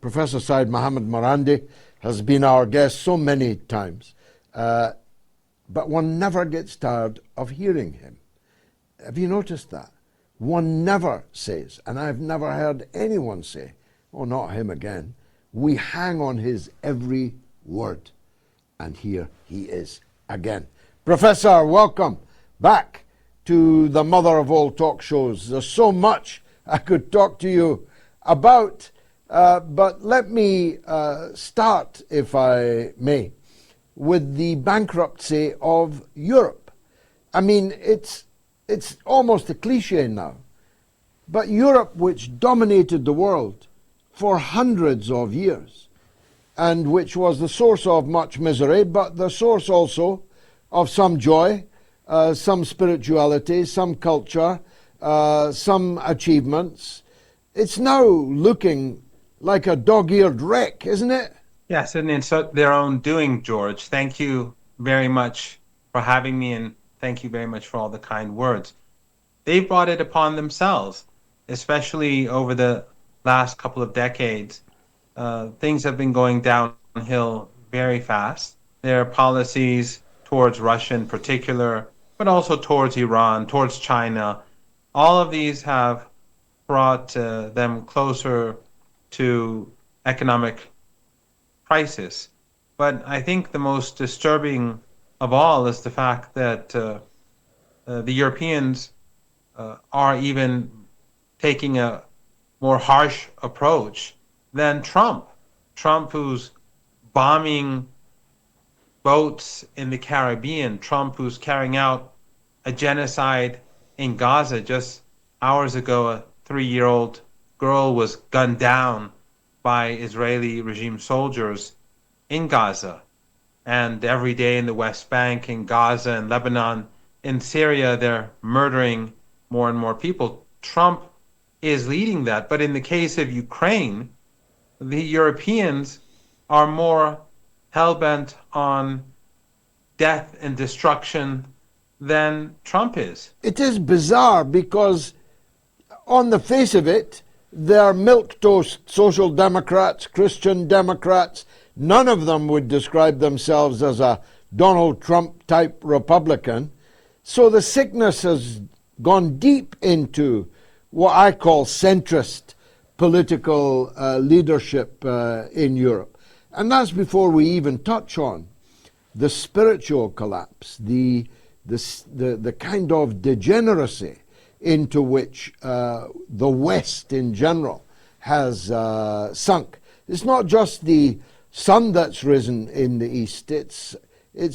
Professor Seyed Marandi has been our guest so many times, but one never gets tired of hearing him. Have you noticed that? One never says, and I've never heard anyone say, oh, not him again. We hang on his every word. And here he is again. Professor, welcome back to the mother of all talk shows. There's so much I could talk to you about, but let me start, if I may, with the bankruptcy of Europe. I mean, it's almost a cliche now, but Europe, which dominated the world for hundreds of years, and which was the source of much misery, but the source also of some joy, some spirituality, some culture, some achievements. It's now looking like a dog-eared wreck, isn't it? Yes, and it's their own doing, George. Thank you very much for having me, and thank you very much for all the kind words. They've brought it upon themselves, especially over the last couple of decades. Things have been going downhill very fast. Their policies towards Russia in particular, but also towards Iran, towards China, all of these have brought them closer to economic crisis. But I think the most disturbing of all is the fact that the Europeans are even taking a more harsh approach than Trump. Trump, who's bombing boats in the Caribbean, Trump, who's carrying out a genocide in Gaza. Just hours ago, a 3-year-old girl was gunned down by Israeli regime soldiers in Gaza. And every day in the West Bank, in Gaza, in Lebanon, in Syria, they're murdering more and more people. Trump is leading that. But in the case of Ukraine, the Europeans are more hell-bent on death and destruction than Trump is. It is bizarre because on the face of it, they're milquetoast social democrats, Christian democrats. None of them would describe themselves as a Donald Trump type Republican. So the sickness has gone deep into what I call centrist political leadership in Europe. And that's before we even touch on the spiritual collapse, the kind of degeneracy into which the West in general has sunk. It's not just the sun that's risen in the East, it's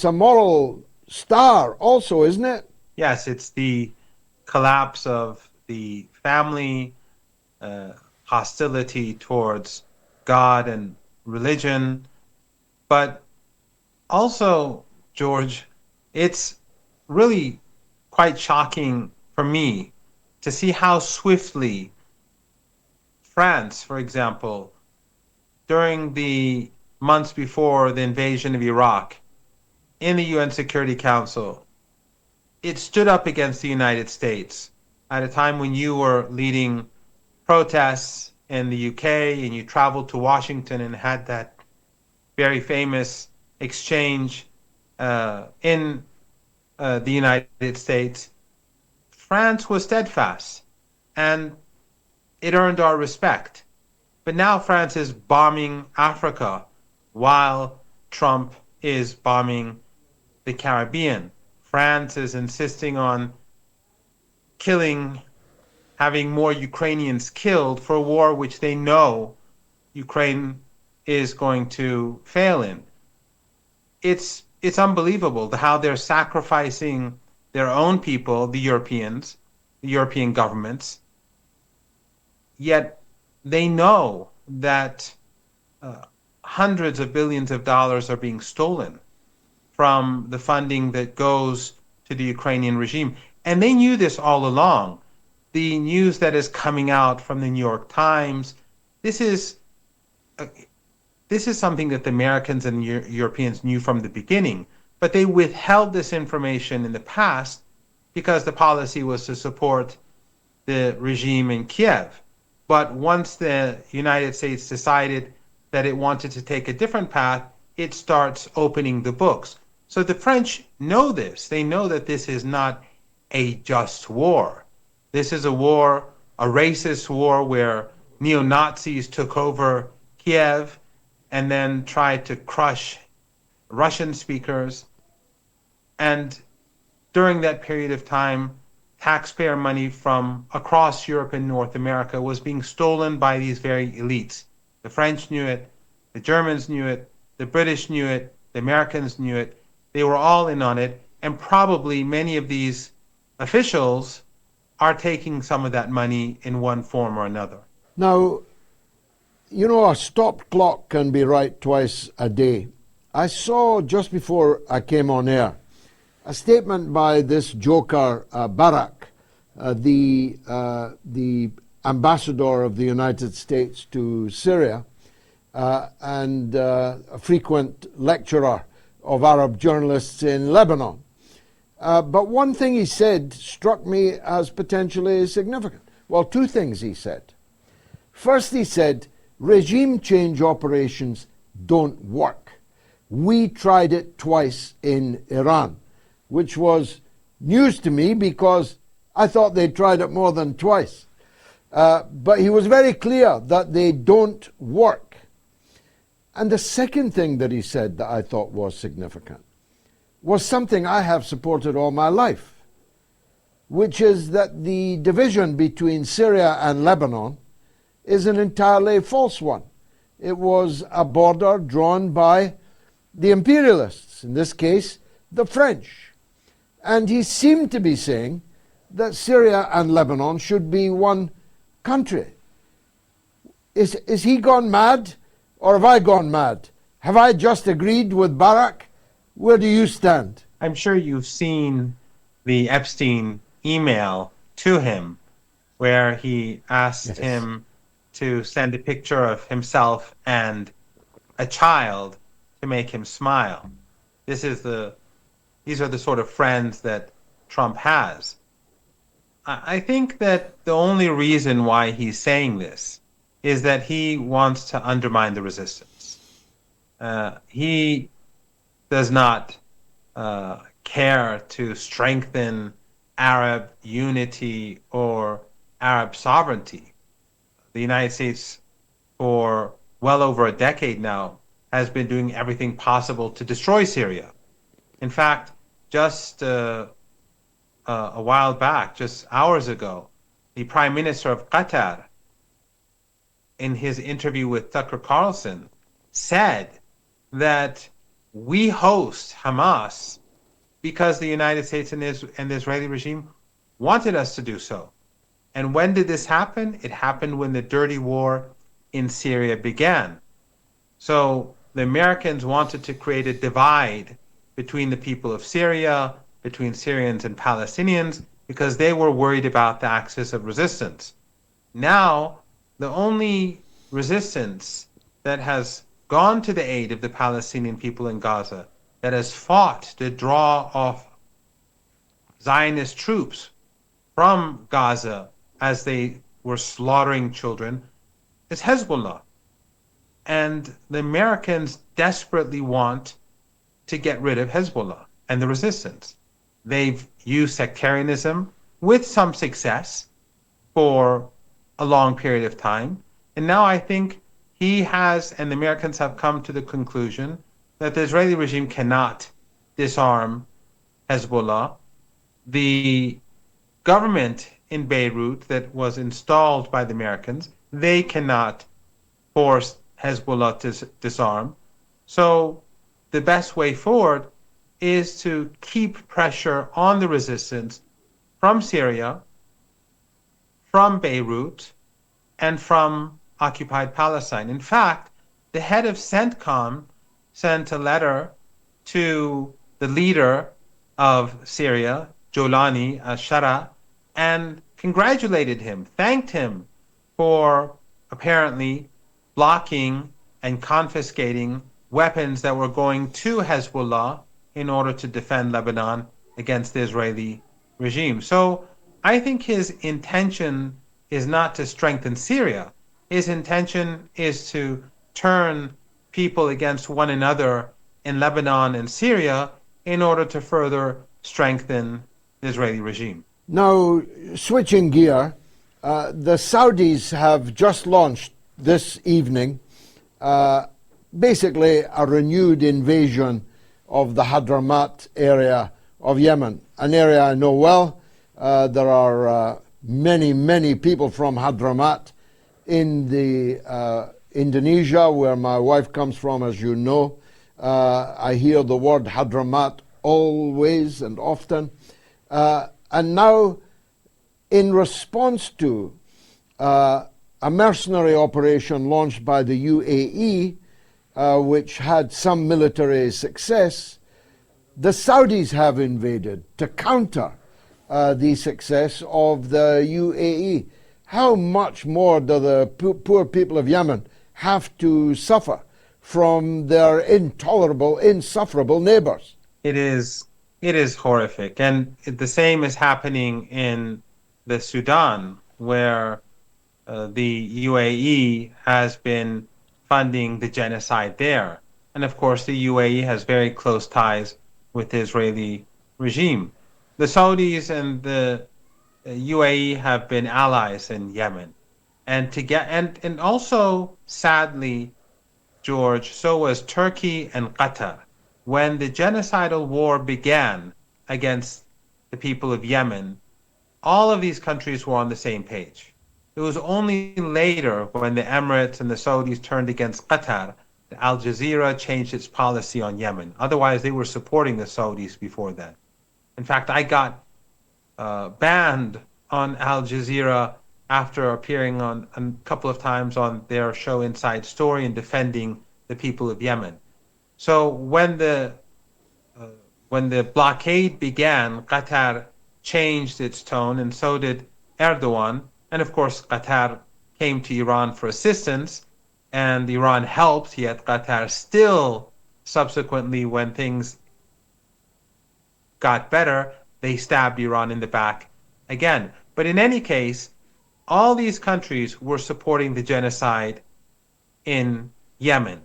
a moral star also, isn't it? Yes, it's the collapse of the family, hostility towards God and religion. But also, George, it's really quite shocking for me to see how swiftly France, for example, during the months before the invasion of Iraq, in the UN Security Council, it stood up against the United States at a time when you were leading protests in the UK and you traveled to Washington and had that very famous exchange in the United States. France was steadfast and it earned our respect. But now France is bombing Africa while Trump is bombing the Caribbean. France is insisting on having more Ukrainians killed for a war which they know Ukraine is going to fail in. It's unbelievable how they're sacrificing their own people, the Europeans, the European governments, yet they know that hundreds of billions of dollars are being stolen from the funding that goes to the Ukrainian regime. And they knew this all along. The news that is coming out from the New York Times, this is something that the Americans and Europeans knew from the beginning, but they withheld this information in the past because the policy was to support the regime in Kiev. But once the United States decided that it wanted to take a different path, it starts opening the books. So the French know this. They know that this is not a just war. This is a war, a racist war where neo-Nazis took over Kiev and then tried to crush Russian speakers. And during that period of time, taxpayer money from across Europe and North America was being stolen by these very elites. The French knew it, the Germans knew it, the British knew it, the Americans knew it. They were all in on it, and probably many of these officials are taking some of that money in one form or another. Now, you know, a stopped clock can be right twice a day. I saw just before I came on air a statement by this joker, Barak, the ambassador of the United States to Syria and a frequent lecturer of Arab journalists in Lebanon. But one thing he said struck me as potentially significant. Well, two things he said. First, he said, regime change operations don't work. We tried it twice in Iran, which was news to me because I thought they tried it more than twice. But he was very clear that they don't work. And the second thing that he said that I thought was significant was something I have supported all my life, which is that the division between Syria and Lebanon is an entirely false one. It was a border drawn by the imperialists, in this case, the French. And he seemed to be saying that Syria and Lebanon should be one country. Is he gone mad, or have I gone mad? Have I just agreed with Barak? Where do you stand? I'm sure you've seen the Epstein email to him where he asked him to send a picture of himself and a child to make him smile. These are the sort of friends that Trump has. I think that the only reason why he's saying this is that he wants to undermine the resistance. He does not care to strengthen Arab unity or Arab sovereignty. The United States, for well over a decade now, has been doing everything possible to destroy Syria. In fact, just a while back, just hours ago, the Prime Minister of Qatar, in his interview with Tucker Carlson, said that we host Hamas because the United States and the Israeli regime wanted us to do so. And when did this happen? It happened when the dirty war in Syria began. So the Americans wanted to create a divide between the people of Syria, between Syrians and Palestinians, because they were worried about the axis of resistance. Now, the only resistance that has gone to the aid of the Palestinian people in Gaza, that has fought to draw off Zionist troops from Gaza as they were slaughtering children, is Hezbollah. And the Americans desperately want to get rid of Hezbollah and the resistance. They've used sectarianism with some success for a long period of time. And now I think he has, and the Americans have come to the conclusion that the Israeli regime cannot disarm Hezbollah. The government in Beirut that was installed by the Americans, they cannot force Hezbollah to disarm. So the best way forward is to keep pressure on the resistance from Syria, from Beirut, and from occupied Palestine. In fact, the head of CENTCOM sent a letter to the leader of Syria, Jolani al-Shara, and congratulated him, thanked him for apparently blocking and confiscating weapons that were going to Hezbollah in order to defend Lebanon against the Israeli regime. So I think his intention is not to strengthen Syria. His intention is to turn people against one another in Lebanon and Syria in order to further strengthen the Israeli regime. Now, switching gear, the Saudis have just launched this evening basically a renewed invasion of the Hadramaut area of Yemen, an area I know well. There are many people from Hadramaut in the Indonesia, where my wife comes from, as you know. I hear the word Hadramaut always and often. And now, in response to a mercenary operation launched by the UAE, which had some military success, the Saudis have invaded to counter the success of the UAE. How much more do the poor people of Yemen have to suffer from their intolerable, insufferable neighbors? It is horrific, and the same is happening in the Sudan, where the UAE has been funding the genocide there, and of course the UAE has very close ties with the Israeli regime. The Saudis and the UAE have been allies in Yemen, and to get and also sadly, George, so was Turkey and Qatar. When the genocidal war began against the people of Yemen, all of these countries were on the same page. It was only later when the Emirates and the Saudis turned against Qatar that Al Jazeera changed its policy on Yemen. Otherwise, they were supporting the Saudis before that. In fact, I got banned on Al Jazeera after appearing on a couple of times on their show Inside Story and defending the people of Yemen. So when the blockade began, Qatar changed its tone, and so did Erdogan. And of course, Qatar came to Iran for assistance, and Iran helped. Yet Qatar still, subsequently, when things got better, they stabbed Iran in the back again. But in any case, all these countries were supporting the genocide in Yemen.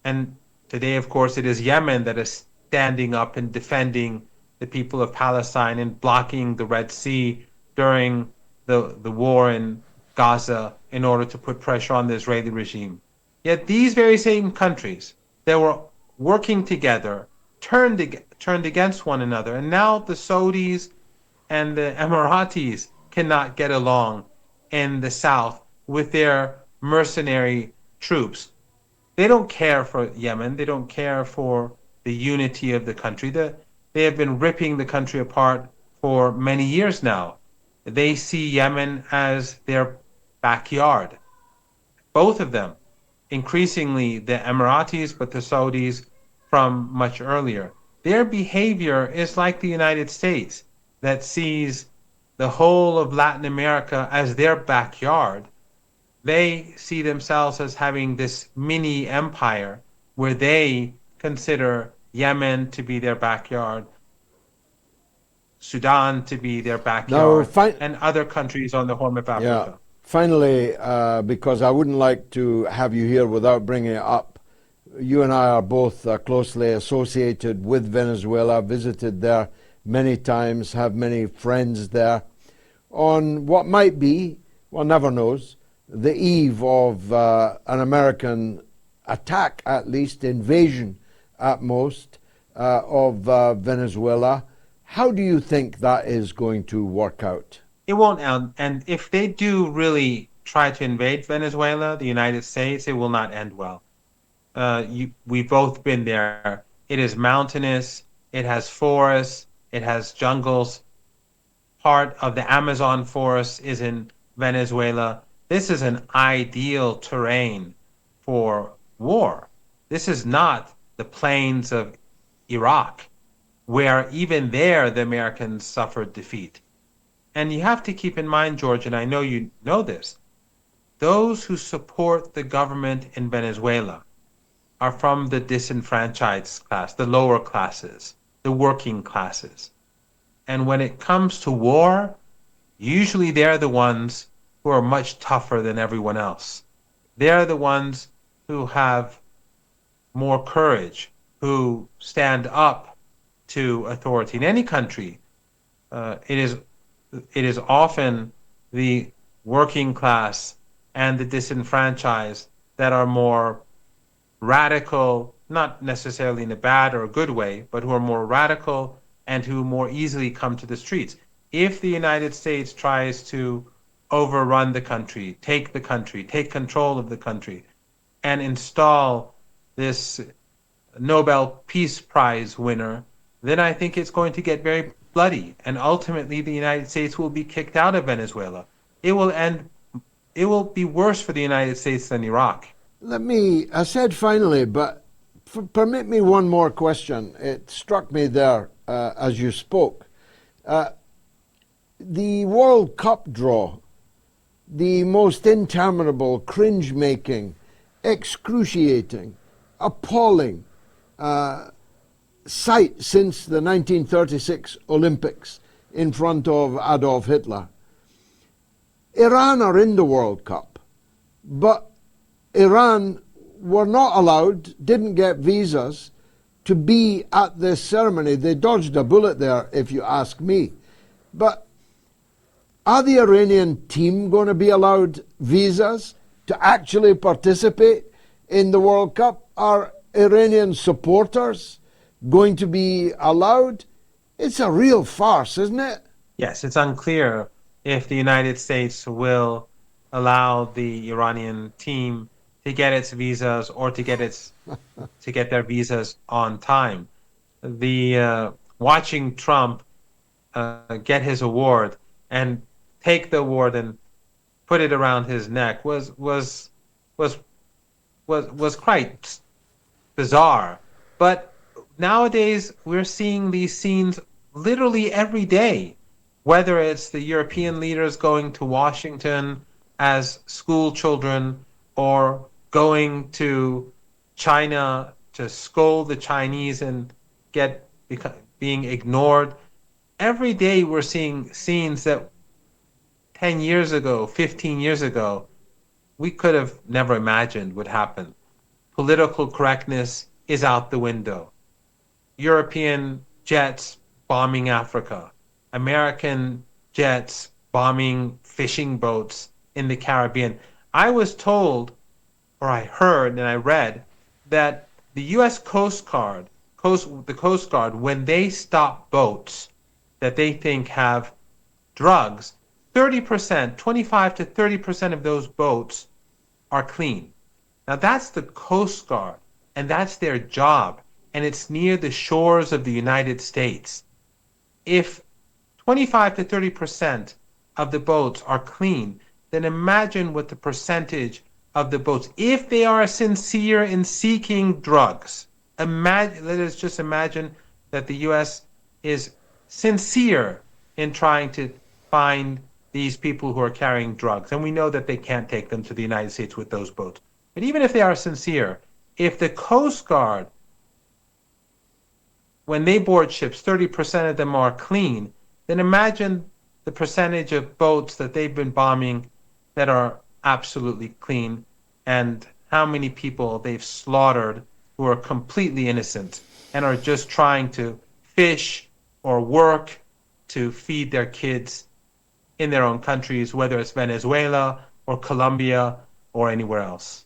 And today, of course, it is Yemen that is standing up and defending the people of Palestine and blocking the Red Sea during the war in Gaza in order to put pressure on the Israeli regime. Yet these very same countries that were working together turned against one another, and now the Saudis and the Emiratis cannot get along in the south with their mercenary troops. They don't care for Yemen. They don't care for the unity of the country. They have been ripping the country apart for many years now. They see Yemen as their backyard. Both of them, increasingly the Emiratis, but the Saudis from much earlier. Their behavior is like the United States, that sees the whole of Latin America as their backyard. They see themselves as having this mini empire where they consider Yemen to be their backyard, Sudan to be their backyard, and other countries on the Horn of Africa. Yeah. Finally, because I wouldn't like to have you here without bringing it up, you and I are both closely associated with Venezuela, visited there many times, have many friends there. On what might be, one never knows, the eve of an American attack, at least invasion at most, of Venezuela. How do you think that is going to work out? It won't end. And if they do really try to invade Venezuela, the United States, it will not end well. We've both been there. It is mountainous, it has forests, it has jungles. Part of the Amazon forest is in Venezuela. This is an ideal terrain for war. This is not the plains of Iraq, where even there the Americans suffered defeat. And you have to keep in mind, George, and I know you know this, those who support the government in Venezuela are from the disenfranchised class, the lower classes, the working classes. And when it comes to war, usually they're the ones who who are much tougher than everyone else. They're the ones who have more courage, who stand up to authority. In any country, it is often the working class and the disenfranchised that are more radical, not necessarily in a bad or a good way, but who are more radical and who more easily come to the streets. If the United States tries to overrun the country, take control of the country, and install this Nobel Peace Prize winner, then I think it's going to get very bloody, and ultimately the United States will be kicked out of Venezuela. It will end. It will be worse for the United States than Iraq. I said finally, but permit me one more question. It struck me there as you spoke. The World Cup draw, the most interminable, cringe-making, excruciating, appalling sight since the 1936 Olympics in front of Adolf Hitler. Iran are in the World Cup, but Iran were not allowed, didn't get visas to be at this ceremony. They dodged a bullet there, if you ask me. But are the Iranian team going to be allowed visas to actually participate in the World Cup? Are Iranian supporters going to be allowed? It's a real farce, isn't it? Yes, it's unclear if the United States will allow the Iranian team to get its visas or to get their visas on time. The watching Trump get his award and take the award and put it around his neck was quite bizarre. But nowadays we're seeing these scenes literally every day, whether it's the European leaders going to Washington as school children or going to China to scold the Chinese and being ignored. Every day we're seeing scenes that 10 years ago, 15 years ago, we could have never imagined would happen. Political correctness is out the window. European jets bombing Africa. American jets bombing fishing boats in the Caribbean. I was told, or I heard and I read, that the U.S. Coast Guard, when they stop boats that they think have drugs, 30%, 25 to 30% of those boats are clean. Now that's the Coast Guard, and that's their job, and it's near the shores of the United States. If 25 to 30% of the boats are clean, then imagine what the percentage of the boats, if they are sincere in seeking drugs. Let us just imagine that the U.S. is sincere in trying to find these people who are carrying drugs. And we know that they can't take them to the United States with those boats. But even if they are sincere, if the Coast Guard, when they board ships, 30% of them are clean, then imagine the percentage of boats that they've been bombing that are absolutely clean, and how many people they've slaughtered who are completely innocent and are just trying to fish or work to feed their kids in their own countries, whether it's Venezuela or Colombia or anywhere else.